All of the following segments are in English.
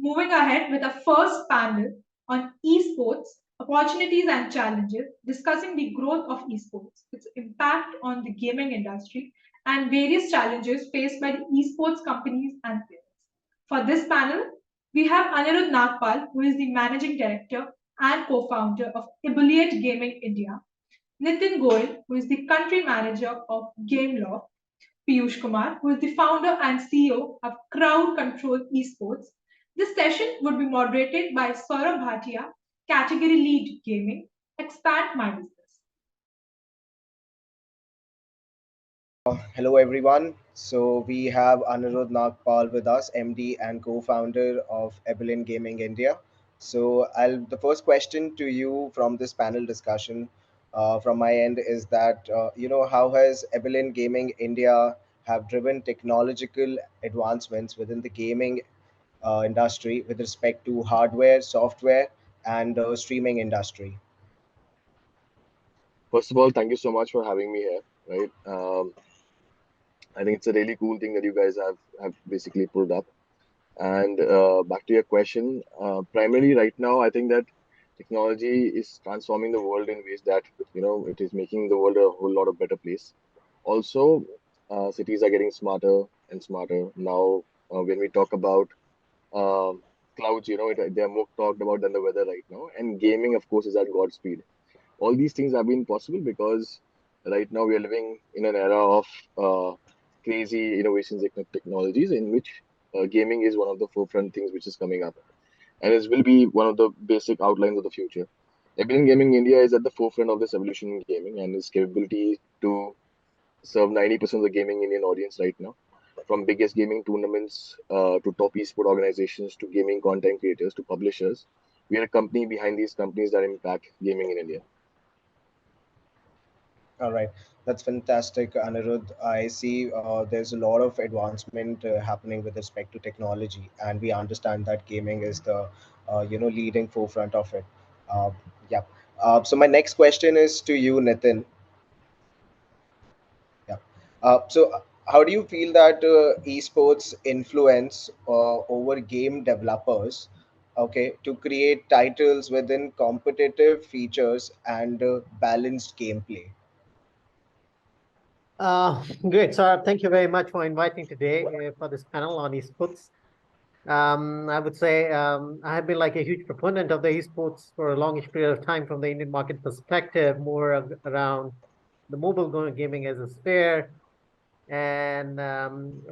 moving ahead with our first panel on esports, opportunities and challenges, discussing the growth of esports, its impact on the gaming industry, and various challenges faced by the esports companies and players. For this panel, we have Anirudh Nagpal, who is the managing director and co-founder of Ebullient Gaming India, Nitin Goel, who is the country manager of Gameloft, Peeyush Kumar, who is the founder and CEO of Crowd Control Esports. This session would be moderated by Saurabh Bhatia, category lead gaming, expand my business. Hello everyone. So we have Anirudh Nagpal with us, MD and co-founder of Ebullient Gaming India. So the first question to you from this panel discussion from my end is that how has Ebullient Gaming India have driven technological advancements within the gaming industry with respect to hardware, software, and streaming industry. First of all, thank you so much for having me here. Right, I think it's a really cool thing that you guys have basically pulled up. And back to your question, primarily right now, I think that technology is transforming the world in ways that it is making the world a whole lot of better place. Also, cities are getting smarter and smarter now. When we talk about um clouds, they are more talked about than the weather right now. And gaming, of course, is at God's speed. All these things have been possible because right now we are living in an era of crazy innovations in technologies in which gaming is one of the forefront things which is coming up, and it will be one of the basic outlines of the future. Ebullient Gaming India is at the forefront of this evolution in gaming and its capability to serve 90% of the gaming Indian audience right now, from biggest gaming tournaments to top esport organizations to gaming content creators to publishers. We are a company behind these companies that impact gaming in India. All right, that's fantastic, Anirudh. I see there's a lot of advancement happening with respect to technology, and we understand that gaming is the leading forefront of it. Uh, yeah. So my next question is to you, Nitin. Yeah. How do you feel that esports influence over game developers? Okay, to create titles within competitive features and balanced gameplay. Great. So thank you very much for inviting today for this panel on esports. I would say I have been like a huge proponent of the esports for a longish period of time from the Indian market perspective, more around the gaming as a sphere. And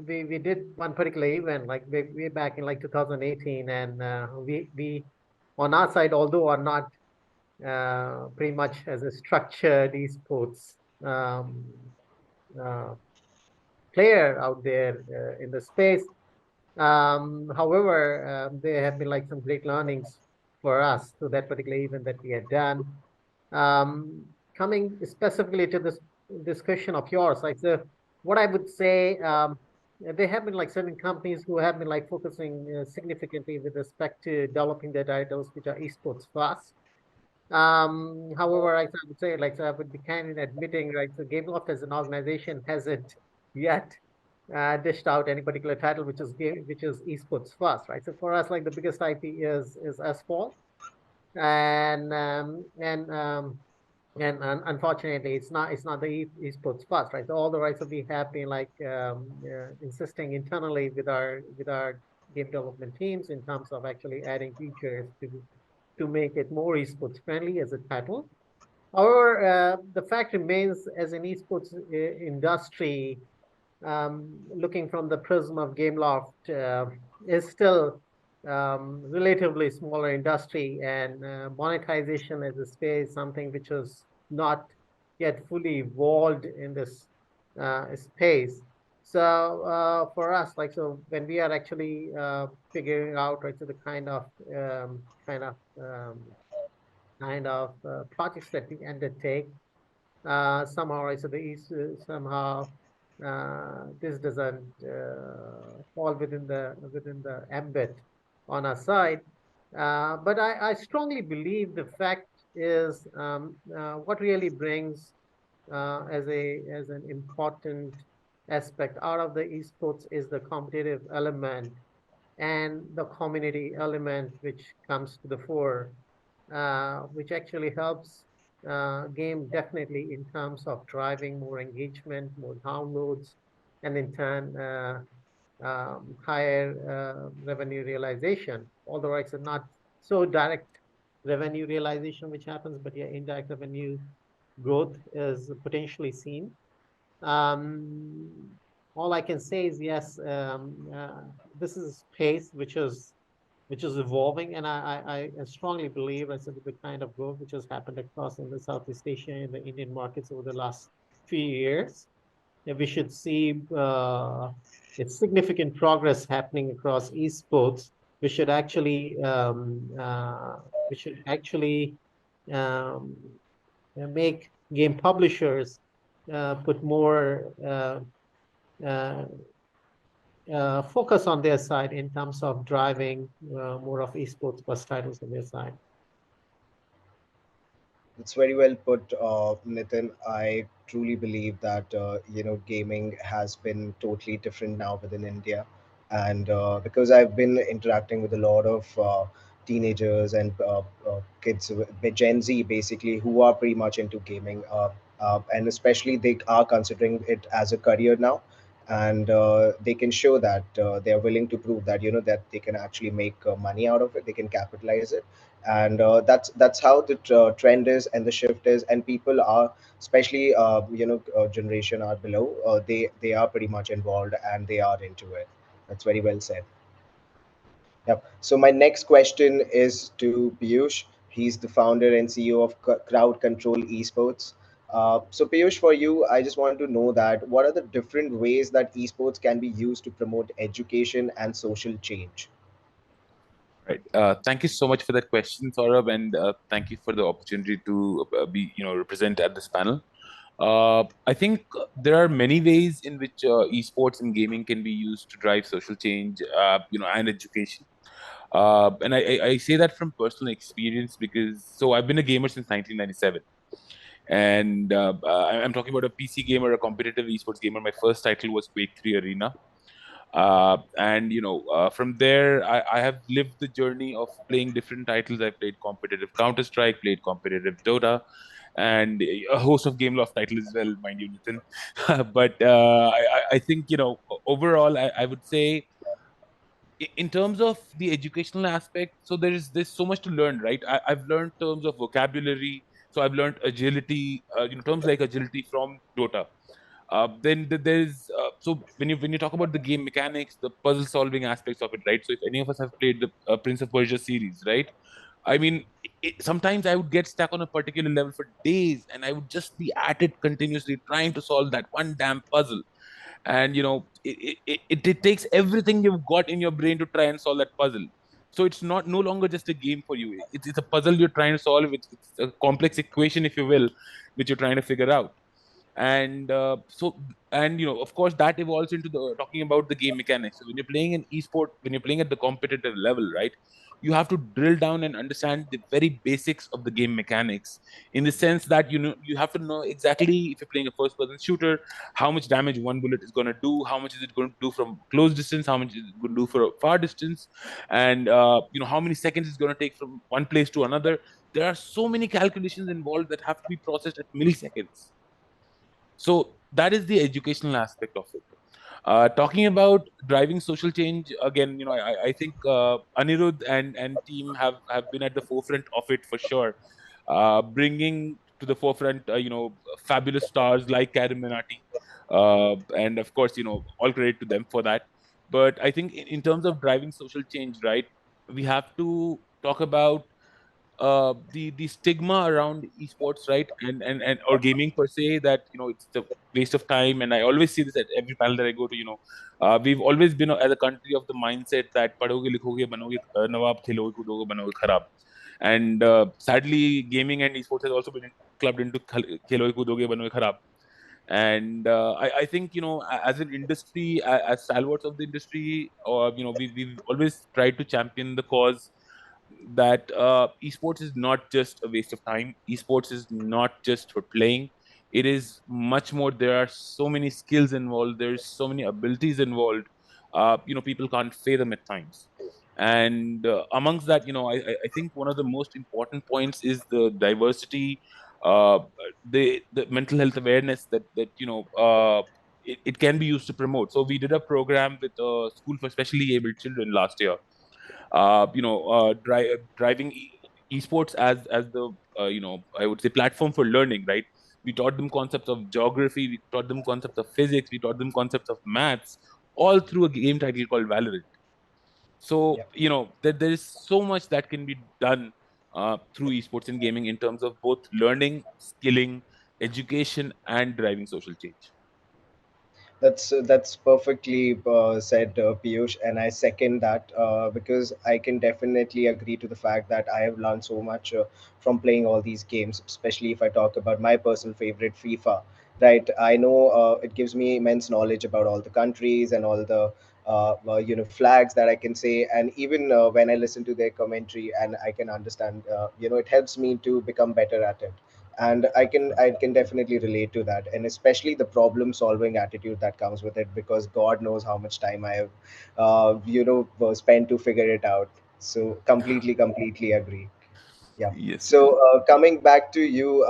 we did one particular event like way back in like 2018, and we on our side, although are not pretty much as a structured esports um, uh, player out there in the space. However, there have been like some great learnings for us to that particular event that we had done. Coming specifically to this question of yours, like what I would say, there have been like certain companies who have been like focusing significantly with respect to developing their titles, which are esports first. However, I would say, like, so I would be kind in admitting, right, so Gameloft as an organization hasn't yet dished out any particular title which is esports first, right? So for us, like the biggest IP is S4, and unfortunately, it's not the esports first, right? So all the rights that we have been like insisting internally with our game development teams in terms of actually adding features to make it more esports friendly as a title. However, the fact remains as an esports industry, looking from the prism of Gameloft, is still relatively smaller industry, and monetization as a space, something which is not yet fully evolved in this space. So for us, like so, when we are actually figuring out, right, so the kind of um, projects that we undertake, somehow, right, so somehow this doesn't fall within the ambit on our side. But I strongly believe the fact is what really brings as an important aspect out of the esports is the competitive element and the community element which comes to the fore, which actually helps game definitely in terms of driving more engagement, more downloads, and in turn higher revenue realization. Although it's not so direct revenue realization which happens, but yeah, indirect revenue growth is potentially seen. Um, all I can say is yes, this is a space which is evolving, and I strongly believe as the kind of growth which has happened across in the Southeast Asia and the Indian markets over the last few years, that we should see it's significant progress happening across esports. We should actually we should actually um, make game publishers put more uh, focus on their side in terms of driving more of esports plus titles on their side. It's very well put, Nitin. I truly believe that gaming has been totally different now within India, and because I've been interacting with a lot of teenagers and kids, Gen Z basically, who are pretty much into gaming, and especially they are considering it as a career now, and they can show that they are willing to prove that that they can actually make money out of it, they can capitalize it, and that's how the trend is and the shift is, and people are, especially generation are below, they are pretty much involved and they are into it. That's very well said. Yep. So my next question is to Peeyush. He's the founder and CEO of Crowd Control Esports. So Peeyush, for you, I just want to know that what are the different ways that esports can be used to promote education and social change? Right. Thank you so much for that question, Saurabh, and thank you for the opportunity to be, represent at this panel. I think there are many ways in which esports and gaming can be used to drive social change, and education. And I say that from personal experience because so I've been a gamer since 1997, and I'm talking about a PC gamer, a competitive esports gamer. My first title was Quake 3 Arena, and from there I have lived the journey of playing different titles. I played competitive Counter Strike, played competitive Dota, and a host of Gameloft titles as well, mind you, Nitin. But I think overall I would say in terms of the educational aspect, so there's so much to learn, right? I've learned terms of vocabulary, so I've learned agility, terms like agility from Dota. Then there's so when you talk about the game mechanics, the puzzle solving aspects of it, right? So if any of us have played the Prince of Persia series, right? I mean, sometimes I would get stuck on a particular level for days, and I would just be at it continuously, trying to solve that one damn puzzle. And it takes everything you've got in your brain to try and solve that puzzle. So it's not no longer just a game for you. It's a puzzle you're trying to solve. It's a complex equation, if you will, which you're trying to figure out. And of course that evolves into the talking about the game mechanics. So when you're playing an esport, when you're playing at the competitive level, right, you have to drill down and understand the very basics of the game mechanics, in the sense that you have to know exactly, if you're playing a first person shooter, how much damage one bullet is going to do, how much is it going to do from close distance, how much is it going to do for a far distance, and how many seconds it's going to take from one place to another. There are so many calculations involved that have to be processed at milliseconds. So that is the educational aspect of it. Talking about driving social change, again, I think Anirudh and team have been at the forefront of it for sure, bringing to the forefront, fabulous stars like Karen Minati, and of course, all credit to them for that. But I think in terms of driving social change, right, we have to talk about the stigma around esports, right, and or gaming per se, that it's a waste of time. And I always see this at every panel that I go to. We've always been as a country of the mindset that padhoge likhoge banoge nawab, khiloge kudoge banoge kharab. And sadly, gaming and esports has also been clubbed into khiloge kudoge banoge kharab. And I think as an industry, as stalwarts of the industry, or we've always tried to champion the cause that esports is not just a waste of time. Esports is not just for playing. It is much more. There are so many skills involved. There's so many abilities involved. People can't fathom at times. And amongst that, I think one of the most important points is the diversity, uh, the mental health awareness that it can be used to promote. So we did a program with a school for specially abled children last year, driving esports as the I would say platform for learning, right? We taught them concepts of geography, we taught them concepts of physics, we taught them concepts of maths, all through a game title called Valorant. So Yep. there is so much that can be done through esports and gaming in terms of both learning, skilling, education, and driving social change. That's perfectly said, Piyush, and I second that because I can definitely agree to the fact that I have learned so much from playing all these games, especially if I talk about my personal favorite, FIFA. Right, I know it gives me immense knowledge about all the countries and all the flags that I can say, and even when I listen to their commentary and I can understand, it helps me to become better at it. And I can definitely relate to that, and especially the problem solving attitude that comes with it, because god knows how much time I have spent to figure it out. So completely agree. Yeah. Yes, So Nitin. coming back to you,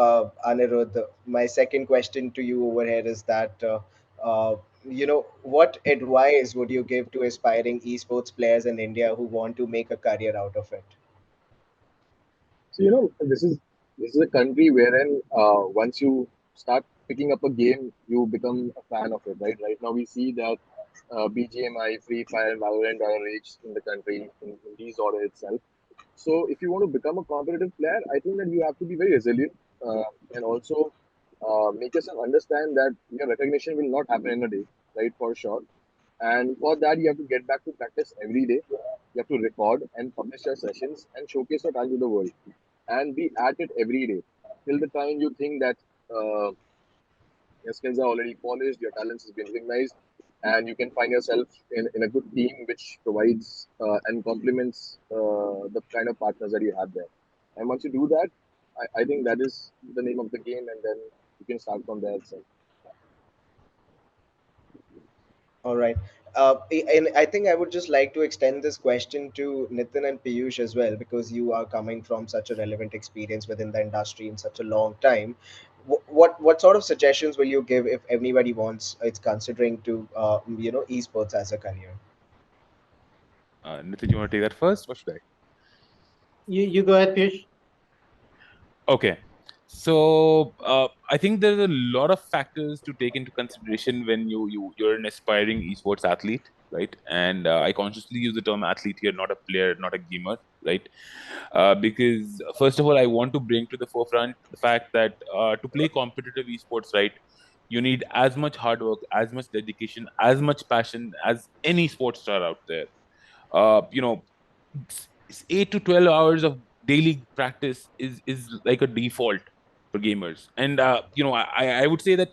Anirudh, my second question to you over here is that what advice would you give to aspiring esports players in India who want to make a career out of it? So this is a country wherein once you start picking up a game, you become a fan of it, right? Right now we see that BGMI, Free Fire, Valorant are raged in the country in these order itself. So if you want to become a competitive player, I think that you have to be very resilient and also make yourself understand that your recognition will not happen in a day, right? For sure. And for that, you have to get back to practice every day. You have to record and publish your sessions and showcase your talent to the world and be at it every day till the time you think that uh, your skills are already polished, your talents has been recognized, and you can find yourself in a good team which provides and complements the kind of partners that you have there. And once you do that, I think that is the name of the game, and then you can start from there itself. All right. And I think I would just like to extend this question to Nitin and Piyush as well, because you are coming from such a relevant experience within the industry in such a long time. What sort of suggestions will you give if anybody wants it's considering to esports as a career? Nitin, you want to take that first? What should I? You go ahead, Piyush. Okay. So I think there's a lot of factors to take into consideration when you're an aspiring esports athlete, right? And I consciously use the term athlete here, not a player, not a gamer, right? Because first of all, I want to bring to the forefront the fact that to play competitive esports, right, you need as much hard work, as much dedication, as much passion as any sports star out there. uh, you know, 8 to 12 hours of daily practice is like a default for gamers, and I would say that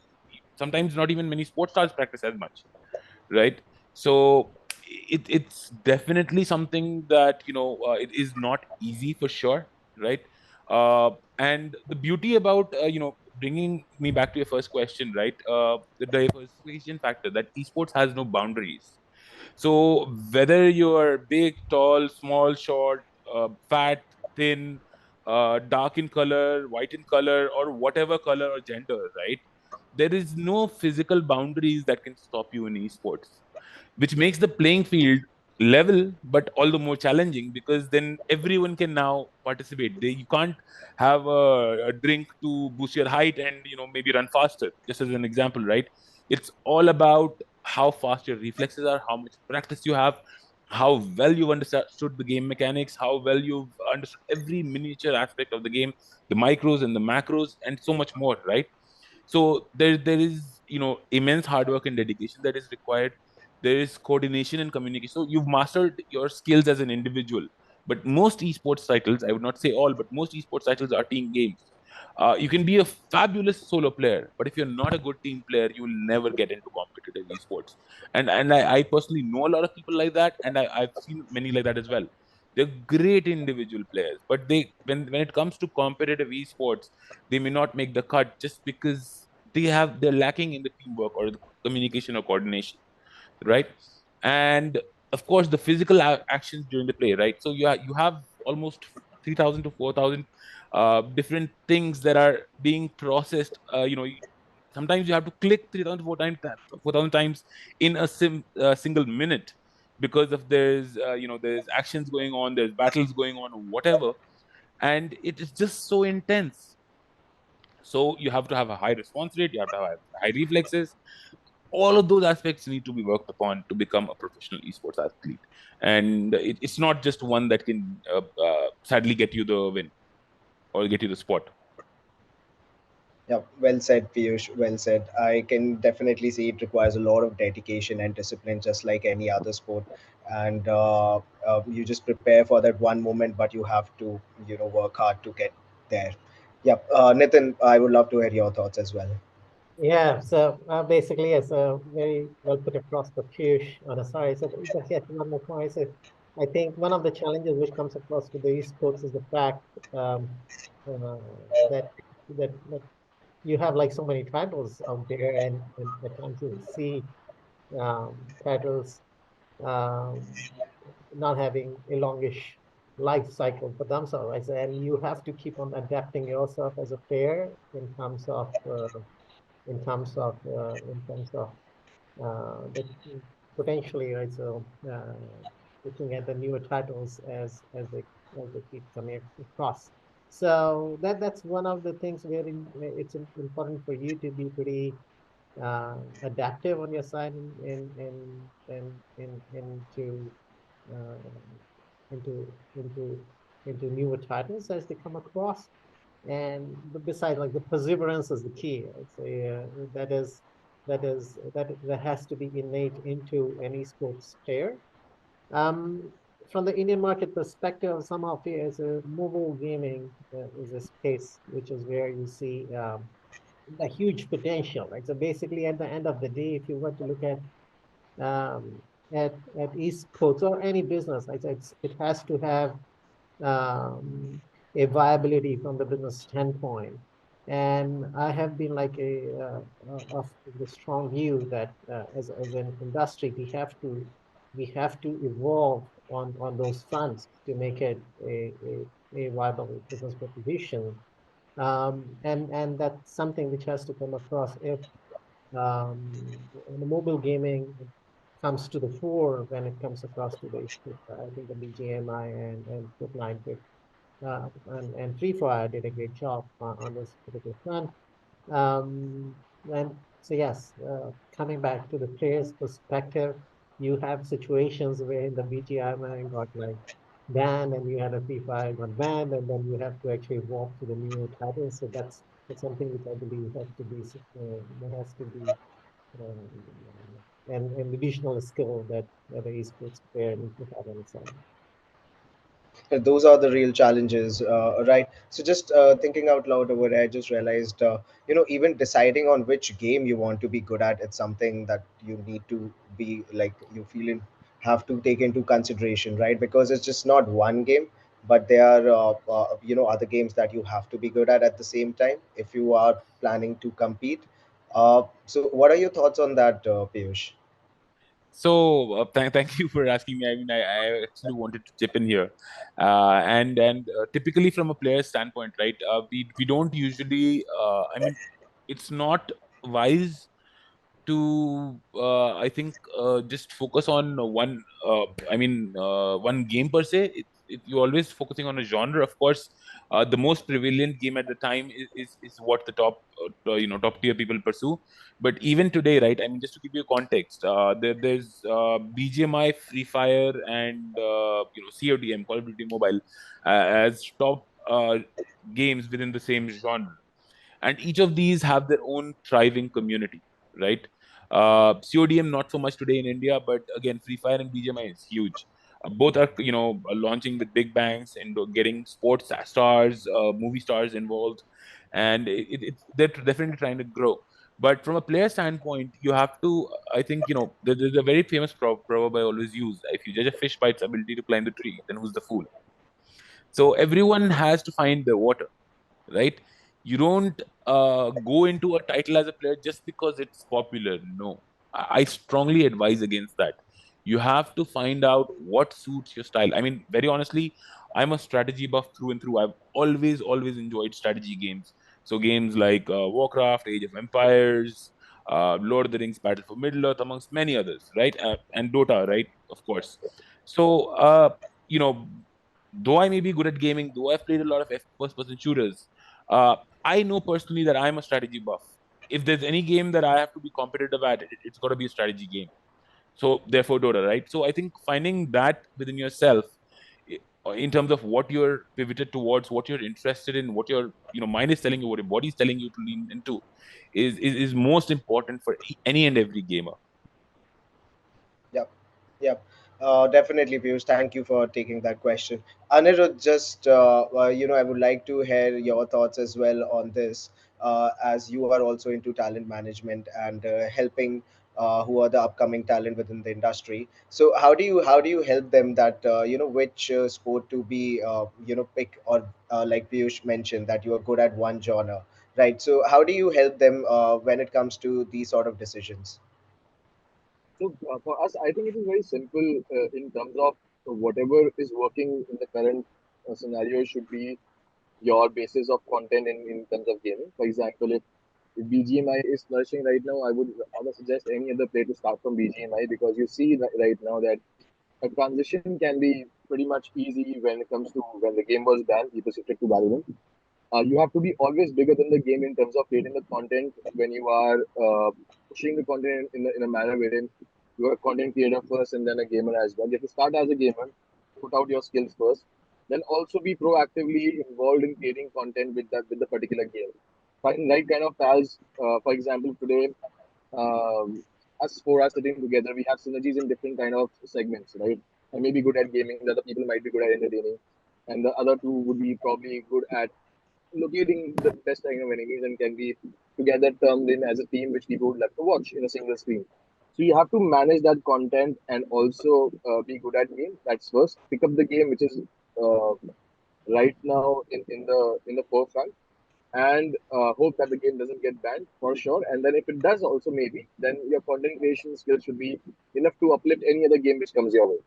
sometimes not even many sports stars practice as much, right? So it's definitely something that it is not easy for sure, right? And the beauty about bringing me back to your first question, right? The diversification factor, that esports has no boundaries. So whether you're big, tall, small, short, fat, thin, dark in color, white in color, or whatever color or gender, right? There is no physical boundaries that can stop you in esports, which makes the playing field level but all the more challenging, because then everyone can now participate. You can't have a drink to boost your height and maybe run faster, just as an example, right? It's all about how fast your reflexes are, how much practice you have, how well you've understood the game mechanics, how well you've understood every miniature aspect of the game, the micros and the macros, and so much more, right? So there is immense hard work and dedication that is required. There is coordination and communication. So you've mastered your skills as an individual. But most esports titles, I would not say all, but most esports titles are team games. You can be a fabulous solo player, but if you're not a good team player, you will never get into competitive esports. And I personally know a lot of people like that, and I've seen many like that as well. They're great individual players, but when it comes to competitive esports, they may not make the cut just because they're lacking in the teamwork or the communication or coordination, right? And of course, the physical actions during the play, right? So you have almost 3,000 to 4,000 different things that are being processed. Sometimes you have to click 3,000 to 4,000 times in a single minute, because of there's actions going on, there's battles going on, whatever, and it is just so intense. So you have to have a high response rate, you have to have high reflexes. All of those aspects need to be worked upon to become a professional esports athlete. And it's not just one that can sadly get you the win or get you the spot. Yeah, well said, Piyush. Well said. I can definitely see it requires a lot of dedication and discipline, just like any other sport. And you just prepare for that one moment, but you have to, work hard to get there. Yeah, Nitin, I would love to hear your thoughts as well. Yeah, so basically, it's a very well put across the Peeyush on a sorry. So just yet one more point. So I think one of the challenges which comes across with the esports is the fact um, uh, that that you have like so many titles out there, and at times you see titles um, not having a longish life cycle for themselves, right? So, and you have to keep on adapting yourself as a player in terms of the potentially, right? So looking at the newer titles as they keep coming across. So that's one of the things where it's important for you to be pretty adaptive on your side and uh, into into into newer titles as they come across. And besides, like the perseverance is the key. Right? So that has to be innate into any sports player. Um, from the Indian market perspective, somehow as a mobile gaming is a space which is where you see a huge potential. Right. So basically, at the end of the day, if you were to look um, at esports or any business, right, so it has to have um, a viability from the business standpoint. And I have been like of the strong view that as an industry, we have to evolve on those fronts to make it a viable business proposition. And that's something which has to come across if the mobile gaming comes to the fore when it comes across to the I think the BGMI and Fortnite and Free Fire did a great job on this particular front. Um, and so yes, coming back to the player's perspective, you have situations where the BGMI got like banned, and you had a Free Fire got banned, and then you have to actually walk to the new titles. So that's something which I believe there has to be um, an additional skill that the esports player needs to have on its side. Those are the real challenges, right? So just thinking out loud over here, I just realized, even deciding on which game you want to be good at, it's something that you need to be like you feel in have to take into consideration, right? Because it's just not one game, but there are other games that you have to be good at the same time if you are planning to compete. So what are your thoughts on that, Piyush? So thank you for asking me. I mean, I actually wanted to chip in here, and typically from a player's standpoint, right? We don't usually. I mean, it's not wise to I think just focus on one game per se. You're always focusing on a genre. Of course, the most prevalent game at the time is what the top tier people pursue. But even today, right? I mean, just to give you context, there's BGMI, Free Fire, and CODM, Call of Duty Mobile, as top games within the same genre, and each of these have their own thriving community, right? CODM not so much today in India, but again, Free Fire and BGMI is huge. Both are launching with big bangs and getting sports stars, movie stars involved, and they're definitely trying to grow. But from a player standpoint, you have to, I think, there's a very famous proverb I always use: if you judge a fish by its ability to climb the tree, then who's the fool? So everyone has to find the water, right? You don't go into a title as a player just because it's popular. No, I strongly advise against that. You have to find out what suits your style. I mean, very honestly, I'm a strategy buff through and through. I've always enjoyed strategy games. So games like Warcraft, Age of Empires, Lord of the Rings, Battle for Middle Earth, amongst many others, right? And Dota, right? Of course. So, you know, though I may be good at gaming, though I've played a lot of first-person shooters, I know personally that I'm a strategy buff. If there's any game that I have to be competitive at, it's got to be a strategy game. So therefore Dota, right? So I think finding that within yourself, in terms of what you're pivoted towards, what you're interested in, what your mind is telling you, what your body is telling you to lean into, is most important for any and every gamer. Yep. Yep. Definitely, Peeyush. Thank you for taking that question. Anirudh, just I would like to hear your thoughts as well on this, as you are also into talent management and helping who are the upcoming talent within the industry. So, how do you help them that which sport to be pick, or like Piyush mentioned that you are good at one genre, right? So, how do you help them when it comes to these sort of decisions? So for us, I think it is very simple in terms of whatever is working in the current scenario should be your basis of content in terms of gaming. For example, if BGMI is flourishing right now, I would suggest any other player to start from BGMI, because you see right now that a transition can be pretty much easy when it comes to when the game was banned, people shifted to Valorant. You have to be always bigger than the game in terms of creating the content when you are pushing the content in a manner wherein you are a content creator first and then a gamer as well. You have to start as a gamer, put out your skills first, then also be proactively involved in creating content with the particular game. Find right kind of pals. For example, today us four are sitting together. We have synergies in different kind of segments, right? I may be good at gaming. The other people might be good at entertaining, and the other two would be probably good at locating the best kind of enemies and can be together termed in as a team which people would love to watch in a single screen. So you have to manage that content and also be good at game. That's first. Pick up the game which is uh, right now in the forefront, and hope that the game doesn't get banned for sure. And then if it does, also maybe then your content creation skills should be enough to uplift any other game which comes your way.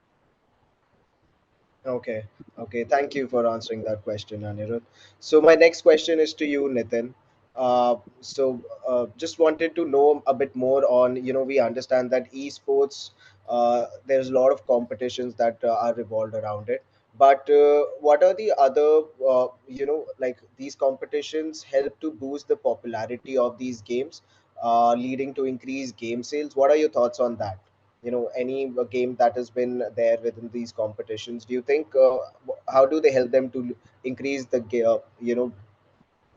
Okay, okay. Thank you for answering that question, Anirudh. So my next question is to you, Nitin. Just wanted to know a bit more on, we understand that esports, there's a lot of competitions that are revolved around it. But what are the other, like these competitions help to boost the popularity of these games, leading to increased game sales? What are your thoughts on that? Any game that has been there within these competitions, do you think how do they help them to increase the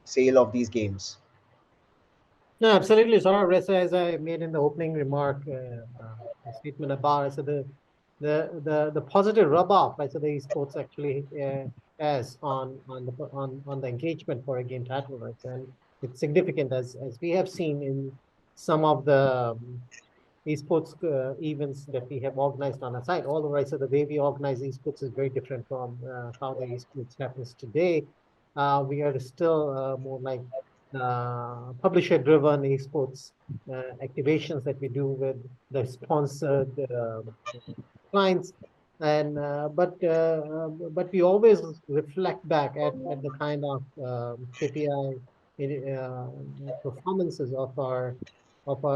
sale of these games? No, absolutely, Saurabh. So as I made in the opening remark, a statement about, so the positive rub off, right? So the esports actually has on the engagement for a game title, right? And it's significant as we have seen in some of the esports events that we have organized on our site. All the right, so the way we organize esports is very different from how the esports happens today. We are still more like publisher-driven esports activations that we do with the sponsored clients, and but we always reflect back at the kind of KPI performances of our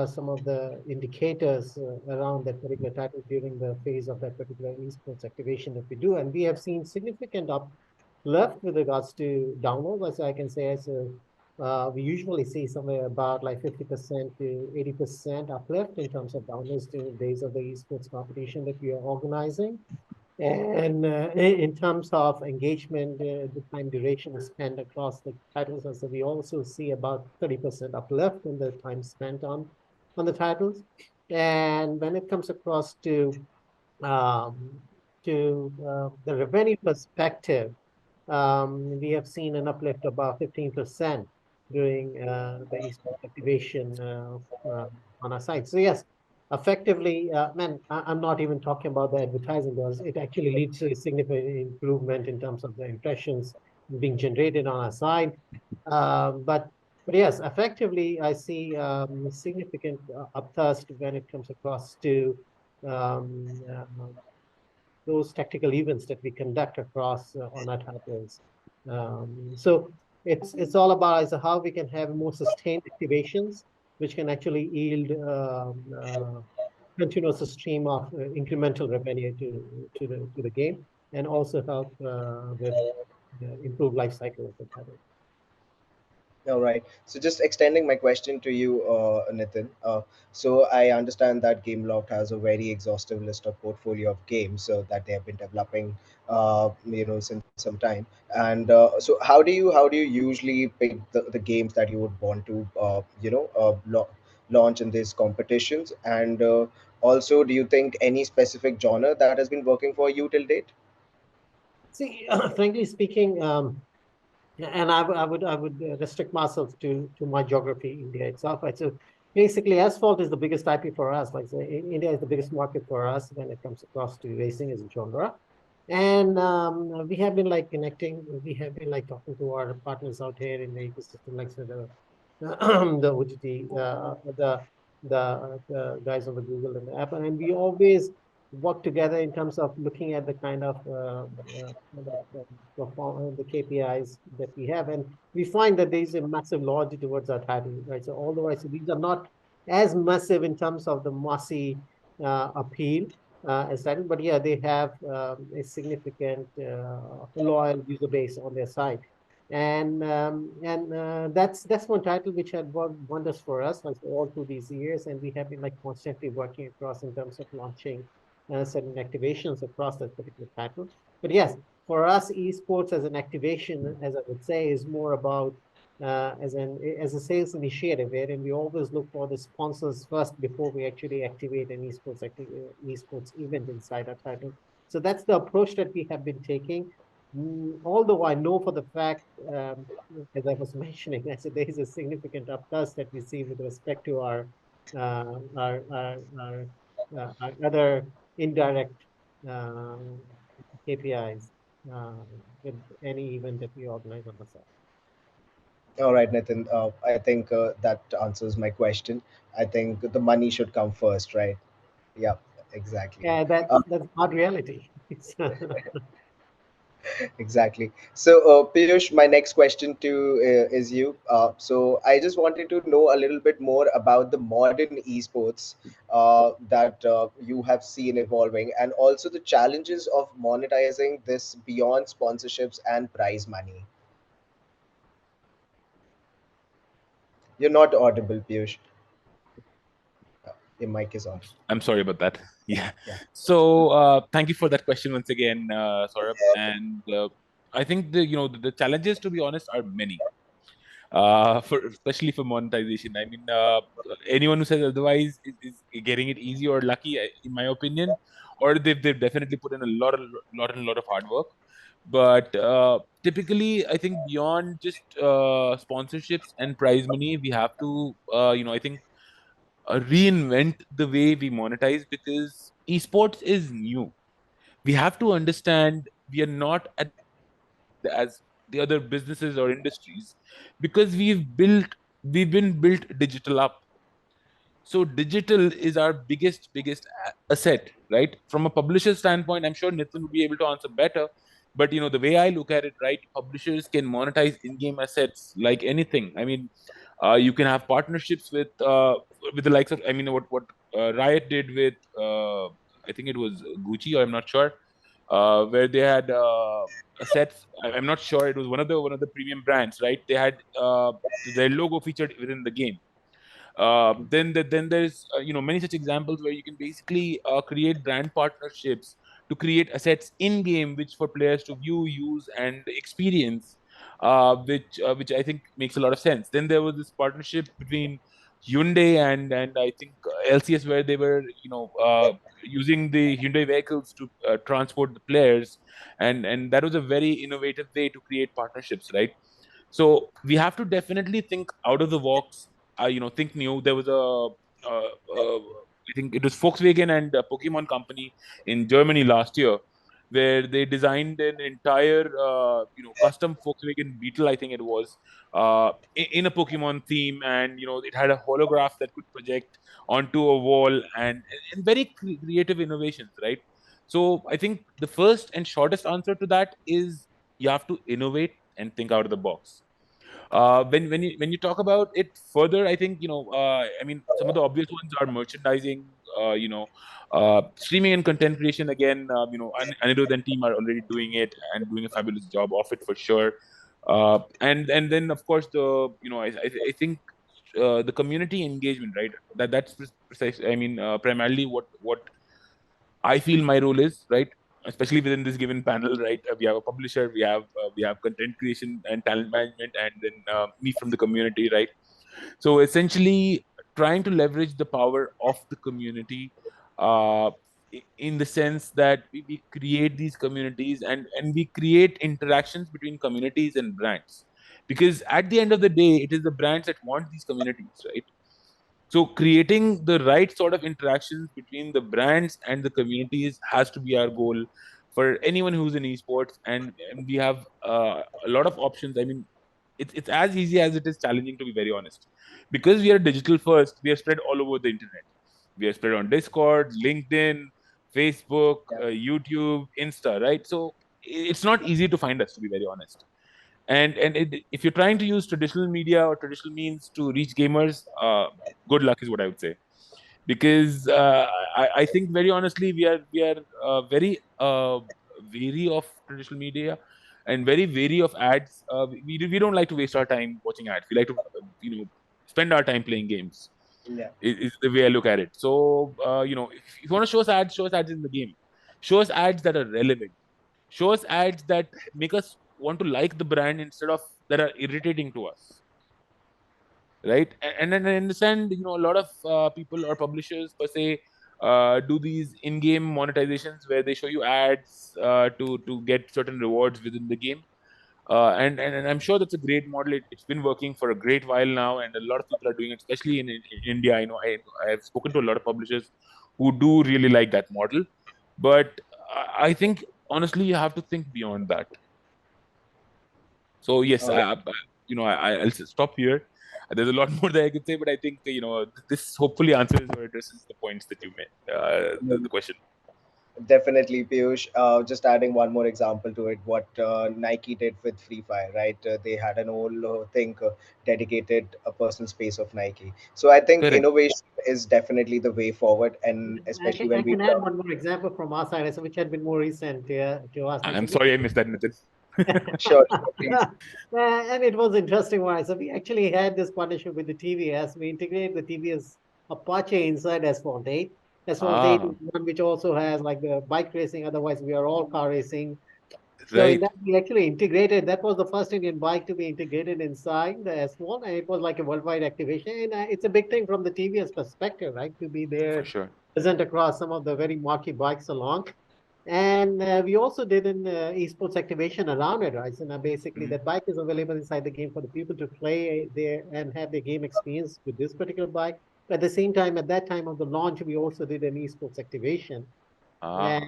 some of the indicators around that particular title during the phase of that particular esports activation that we do, and we have seen significant uplift with regards to downloads. As I can say, as we usually see somewhere about like 50% to 80% uplift in terms of downloads during the days of the esports competition that we are organizing. And in terms of engagement, the time duration spent across the titles, and so we also see about 30% uplift in the time spent on the titles. And when it comes across um, to the revenue perspective, we have seen an uplift of about 15% during the esports activation on our site. So yes, effectively, man, I'm not even talking about the advertising because it actually leads to a significant improvement in terms of the impressions being generated on our site. But yes, effectively, I see significant upthrust when it comes across to those tactical events that we conduct across on our titles. So it's all about as how we can have more sustained activations, which can actually yield continuous stream of incremental revenue to the game, and also help with improved life cycle of the title. All right. So just extending my question to you, Nitin. So I understand that Gameloft has a very exhaustive list of portfolio of games that they have been developing, since some time. And so how do you usually pick the games that you would want to, launch in these competitions? And also, do you think any specific genre that has been working for you till date? See, frankly speaking, and I would restrict myself to my geography, India itself. Right? So basically, asphalt is the biggest IP for us. Like so India is the biggest market for us when it comes across to racing as a genre. And we have been like connecting. We have been like talking to our partners out here in the ecosystem, like so the OGT, the guys on the Google and the Apple, and we always work together in terms of looking at the kind of the KPIs that we have, and we find that there is a massive loyalty towards our title, right? So although I say these are not as massive in terms of the massy appeal as title, but yeah, they have a significant loyal user base on their side. And that's one title which had worked wonders for us like all through these years, and we have been like constantly working across in terms of launching certain activations across that particular title. But yes, for us, esports as an activation, as I would say, is more about as a sales initiative, wherein we always look for the sponsors first before we actually activate an esports event inside our title. So that's the approach that we have been taking. Although I know for the fact, as I was mentioning, I said there is a significant upturn that we see with respect to our other indirect uh, KPIs with any event that we organize on the site. All right, Nitin. I think that answers my question. I think the money should come first, right? Yeah, exactly. Yeah, that's not reality. It's, Exactly. So, Piyush, my next question to is you. So, I just wanted to know a little bit more about the modern esports that you have seen evolving, and also the challenges of monetizing this beyond sponsorships and prize money. You're not audible, Piyush. Your mic is on. I'm sorry about that. Yeah. Yeah. So thank you for that question once again, Saurabh. And I think the challenges, to be honest, are many. For especially for monetization. I mean, anyone who says otherwise is getting it easy or lucky, in my opinion, or they've definitely put in a lot of hard work. But typically, I think beyond just sponsorships and prize money, we have to, I think, reinvent the way we monetize, because esports is new. We have to understand we are not at the same level as the other businesses or industries, because we've been built digital up. So digital is our biggest asset, right? From a publisher standpoint, I'm sure Nitin would be able to answer better. But the way I look at it, right, publishers can monetize in-game assets like anything. I mean, you can have partnerships with the likes of, I mean, what Riot did with I think it was Gucci, or I'm not sure, where they had assets. I'm not sure, it was one of the premium brands, right? They had their logo featured within the game. Then there's many such examples where you can basically create brand partnerships to create assets in game, which for players to view, use, and experience, which I think makes a lot of sense. Then there was this partnership between Hyundai and I think LCS, where they were using the Hyundai vehicles to transport the players, and that was a very innovative way to create partnerships, right? So we have to definitely think out of the box. Think new. There was I think it was Volkswagen and Pokemon company in Germany last year, where they designed an entire custom Volkswagen Beetle, I think it was, in a Pokemon theme, and it had a holograph that could project onto a wall, and very creative innovations, right? So I think the first and shortest answer to that is you have to innovate and think out of the box. When you talk about it further, I think I mean, some of the obvious ones are merchandising, streaming and content creation. Again, Anirudh and team are already doing it and doing a fabulous job of it for sure. And then of course I think the community engagement, right? That's precise. I mean, primarily what I feel my role is, right, especially within this given panel, right? We have a publisher, we have content creation and talent management, and then me from the community, right? So essentially, trying to leverage the power of the community, uh, in the sense that we create these communities, and we create interactions between communities and brands, because at the end of the day, it is the brands that want these communities, right? So creating the right sort of interactions between the brands and the communities has to be our goal for anyone who's in esports, and we have a lot of options. I mean, it's as easy as it is challenging, to be very honest, because we are digital first. We are spread all over the internet. We are spread on Discord, LinkedIn, Facebook, Yeah. YouTube, Insta, right? So it's not easy to find us, to be very honest. And if you're trying to use traditional media or traditional means to reach gamers, good luck is what I would say, because I think very honestly we are very wary of traditional media and very wary of ads. We don't like to waste our time watching ads. We like to spend our time playing games. Yeah. Is the way I look at it. So if you want to show us ads in the game. Show us ads that are relevant. Show us ads that make us want to like the brand instead of that are irritating to us, right? And then I understand, a lot of people or publishers per se do these in-game monetizations where they show you ads to get certain rewards within the game. And I'm sure that's a great model. It's been working for a great while now, and a lot of people are doing it, especially in India. I have spoken to a lot of publishers who do really like that model. But I think honestly, you have to think beyond that. So yes, All right. I'll stop here. There's a lot more that I could say, but I think this hopefully answers or addresses the points that you made. The question. Definitely, Piyush. Just adding one more example to it, what Nike did with Free Fire, right? They had an whole thing dedicated a personal space of Nike. So I think Correct. innovation is definitely the way forward, and I especially can, I when we can add one more example from our side, so which had been more recent to us. Like, I'm so we, sorry I missed that, Nitin. sure, please. and it was interesting one. So we actually had this partnership with the TVS. We integrated the TVS Apache inside Asphalt 8. Asphalt 8 Ah, is one which also has like the bike racing. Otherwise, we are all car racing. So in right, that we actually integrated. That was the first Indian bike to be integrated inside the S1, and it was like a worldwide activation. And it's a big thing from the TVS perspective, right? To be for there, sure. present across some of the very marquee bikes along. And we also did an esports activation around it, right? So now basically Mhm. that bike is available inside the game for the people to play there and have their game experience with this particular bike. But at the same time, at that time of the launch, we also did an esports activation, Ah,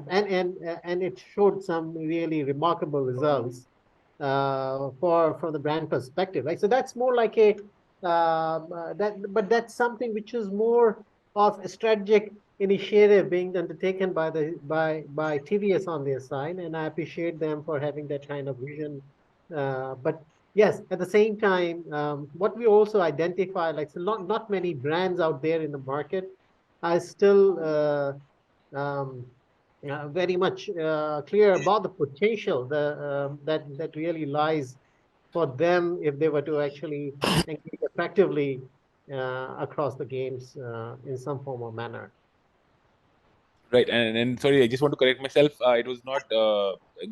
and it showed some really remarkable results for from the brand perspective, right? So that's more like a but that's something which is more of a strategic initiative being undertaken by by TVS on their side, and I appreciate them for having that kind of vision. But yes, at the same time, what we also identify, like so not many brands out there in the market are still um, very much clear about the potential that really lies for them if they were to actually engage effectively across the games in some form or manner. right. And sorry, I just want to correct myself. It was not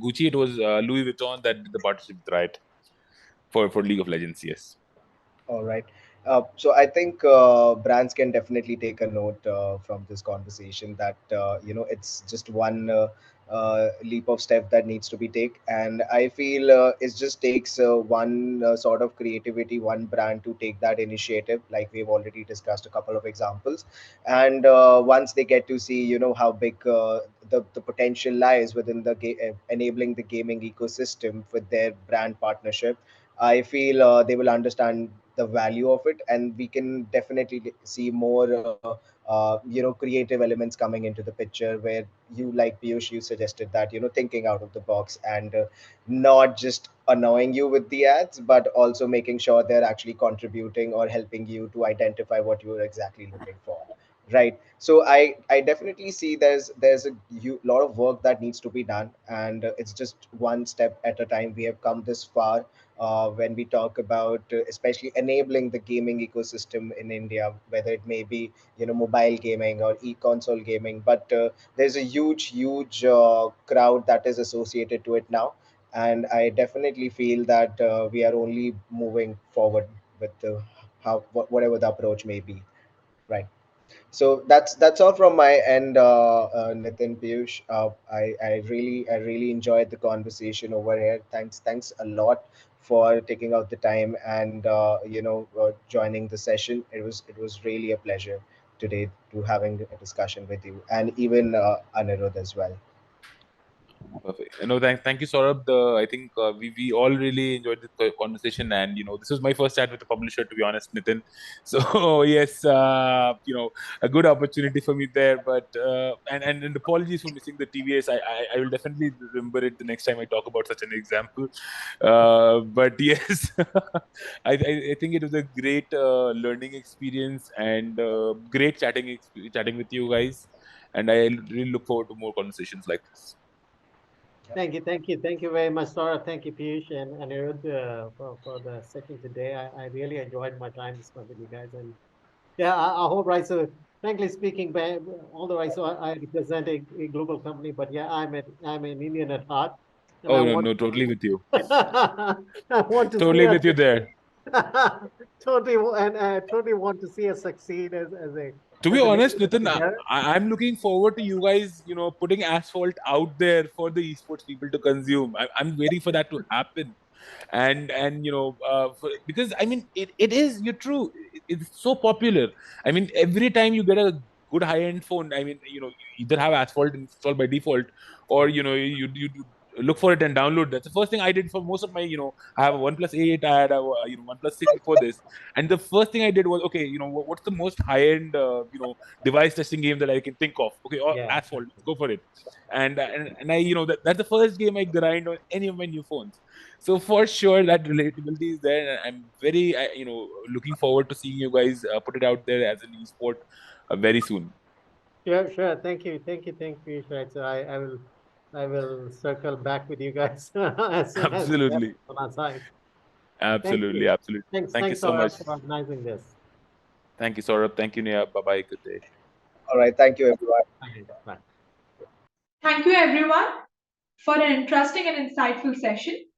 Gucci. It was Louis Vuitton that did the partnership, right? For League of Legends. Yes. All right. So I think brands can definitely take a note from this conversation that it's just one leap of step that needs to be taken. And I feel it just takes one sort of creativity, one brand to take that initiative, like we've already discussed a couple of examples. And once they get to see, how big the potential lies within the enabling the gaming ecosystem with their brand partnership, I feel they will understand the value of it, and we can definitely see more creative elements coming into the picture, where you, like Piyush, you suggested that, thinking out of the box, and not just annoying you with the ads, but also making sure they're actually contributing or helping you to identify what you're exactly looking for. Right. So I definitely see there's a lot of work that needs to be done, and it's just one step at a time. We have come this far when we talk about especially enabling the gaming ecosystem in India, whether it may be, mobile gaming or e-console gaming. But there's a huge crowd that is associated to it now, and I definitely feel that we are only moving forward with whatever the approach may be. Right. So that's all from my end, Nitin, Piyush. I really enjoyed the conversation over here. Thanks a lot for taking out the time and joining the session. It was really a pleasure today to having a discussion with you, and even Anirudh as well. Perfect. No, thank you, Saurabh. I think we all really enjoyed the conversation, and this was my first chat with the publisher, to be honest, Nitin. So yes, a good opportunity for me there. But and apologies for missing the TVS. I will definitely remember it the next time I talk about such an example. But yes, I think it was a great learning experience, and great chatting with you guys. And I really look forward to more conversations like this. Thank you very much, Saurabh. Thank you, Peeyush and Anirudh, for the session today. I really enjoyed my time discussing with you guys, and yeah, I hope, right. So, frankly speaking, although I represent a global company, but yeah, I'm an Indian at heart, and I Oh no, want no, totally with you. I want to see Totally us with you there. totally want to see us succeed To be as an honest, entity Nitin, together. I'm looking forward to you guys, putting asphalt out there for the esports people to consume. I'm waiting for that to happen. And because I mean, it is, you're true. It's so popular. I mean, every time you get a good high-end phone, I mean, you either have asphalt installed by default, or you look for it and download. That's the first thing I did for most of my, I have a OnePlus 8, I had a OnePlus 6 before this. And the first thing I did was, okay, what's the most high-end device testing game that I can think of? Okay, or Yeah. asphalt, let's go for it. And I, that's the first game I grind on any of my new phones. So for sure that relatability is there, and I'm very looking forward to seeing you guys put it out there as an esport very soon. Sure. Thank you, Piyush. Right. So I will circle back with you guys as soon as we have Absolutely. it on our side. Thank Absolutely. you. Absolutely. Thank you Thanks, so Saurabh, much. for organizing this. Thank you, Saurabh. Thank you, Nia. Bye bye. Good day. All right. Thank you, everyone. Thank you. Bye. Thank you, everyone, for an interesting and insightful session.